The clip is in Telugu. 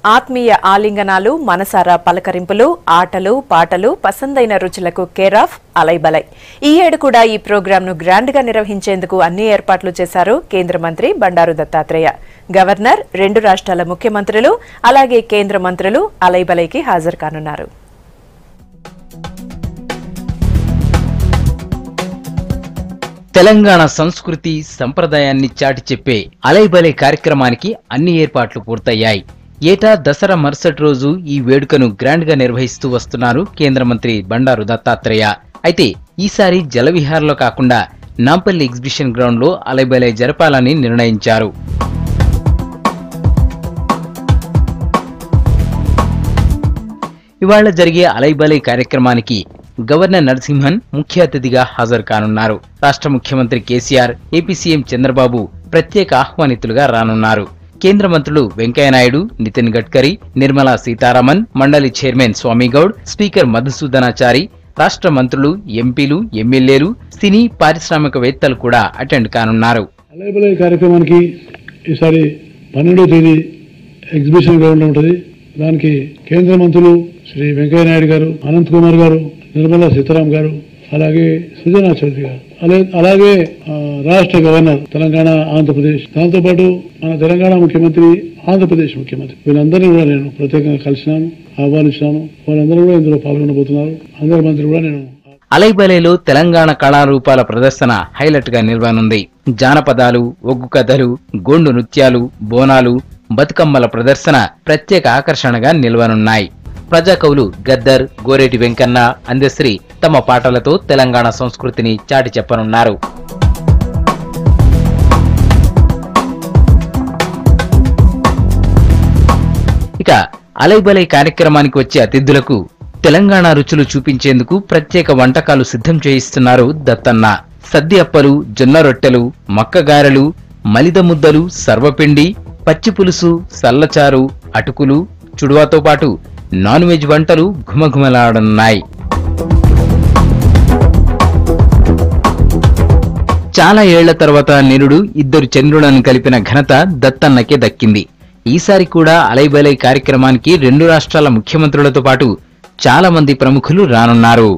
ఆత్మీయ ఆలింగనాలు, మనసారా పలకరింపులు, ఆటలు, పాటలు, పసందైన రుచులకు కేర్ ఆఫ్ అలైబలై. ఈ ఏడు కూడా ఈ ప్రోగ్రాంను గ్రాండ్ గా నిర్వహించేందుకు అన్ని ఏర్పాట్లు చేశారు కేంద్ర మంత్రి బండారు దత్తాత్రేయ. గవర్నర్, 2 రాష్ట్రాల ముఖ్యమంత్రులు, అలాగే కేంద్ర మంత్రులు అలైబలైకి హాజరు కానున్నారు. తెలంగాణ సంస్కృతి సంప్రదాయాన్ని చాటి చెప్పే అలైబలై కార్యక్రమానికి అన్ని ఏర్పాట్లు పూర్తయ్యాయి. ఏటా దసరా మరుసటి రోజు ఈ వేడుకను గ్రాండ్ గా నిర్వహిస్తూ వస్తున్నారు కేంద్ర మంత్రి బండారు దత్తాత్రేయ. అయితే ఈసారి జలవిహార్లో కాకుండా నాంపల్లి ఎగ్జిబిషన్ గ్రౌండ్ లో అలైబలై జరపాలని నిర్ణయించారు. ఇవాళ జరిగే అలైబలై కార్యక్రమానికి గవర్నర్ నరసింహన్ ముఖ్య అతిథిగా హాజరు కానున్నారు. రాష్ట్ర ముఖ్యమంత్రి కేసీఆర్, ఏపీ సీఎం చంద్రబాబు ప్రత్యేక ఆహ్వానితులుగా రానున్నారు. కేంద్ర మంత్రులు వెంకయ్యనాయుడు, నితిన్ గడ్కరీ, నిర్మలా సీతారామన్, మండలి చైర్మన్ స్వామిగౌడ్, స్పీకర్ మధుసూదనాచారి, రాష్ట్ర మంత్రులు, ఎంపీలు, ఎమ్మెల్యేలు, సినీ పారిశ్రామికవేత్తలు కూడా అటెండ్ కానున్నారు. అలైబలై కార్యక్రమానికి ఈసారి 12వ తేదీ ఎగ్జిబిషన్ గ్రౌండ్ ఉంటుంది. దానికి కేంద్ర మంత్రులు శ్రీ వెంకయ్యనాయుడు గారు, అనంత్ కుమార్ గారు, నిర్మలా సీతారాం గారు, అలాగే సుజనా చౌదరి గారు, అలాగే రాష్ట్ర గవర్నర్ తెలంగాణ, ఆంధ్రప్రదేశ్, దాంతోపాటు మన తెలంగాణ ముఖ్యమంత్రి, ఆంధ్రప్రదేశ్ ముఖ్యమంత్రి, వీళ్ళందరినీ కూడా నేను ప్రత్యేకంగా కలిసినాను, ఆహ్వానించినాను. వాళ్ళందరూ కూడా ఇందులో పాల్గొనబోతున్నారు. అందరి మంత్రి కూడా నేను. అలైబలైలో తెలంగాణ కళారూపాల ప్రదర్శన హైలైట్ గా నిలవనుంది. జానపదాలు, ఒగ్గు కథలు, గోండు నృత్యాలు, బోనాలు, బతుకమ్మల ప్రదర్శన ప్రత్యేక ఆకర్షణగా నిలవనున్నాయి. ప్రజాకవులు గద్దర్, గోరేటి వెంకన్న, అందశ్రీ తమ పాటలతో తెలంగాణ సంస్కృతిని చాటి చెప్పనున్నారు. ఇక అలైబలై కార్యక్రమానికి వచ్చే అతిథులకు తెలంగాణ రుచులు చూపించేందుకు ప్రత్యేక వంటకాలు సిద్ధం చేయిస్తున్నారు దత్తన్న. సద్ది అప్పలు, జొన్న రొట్టెలు, మక్కగారెలు, మలిద ముద్దలు, సర్వపిండి, పచ్చి పులుసు, సల్లచారు, అటుకులు, చుడువాతో పాటు నాన్ వెజ్ వంటలు ఘుమఘుమలాడనున్నాయి. చాలా ఏళ్ల తర్వాత నిరుడు 2 చంద్రులను కలిపిన ఘనత దత్తన్నకే దక్కింది. ఈసారి కూడా అలైబలై కార్యక్రమానికి 2 రాష్ట్రాల ముఖ్యమంత్రులతో పాటు చాలా మంది ప్రముఖులు రానున్నారు.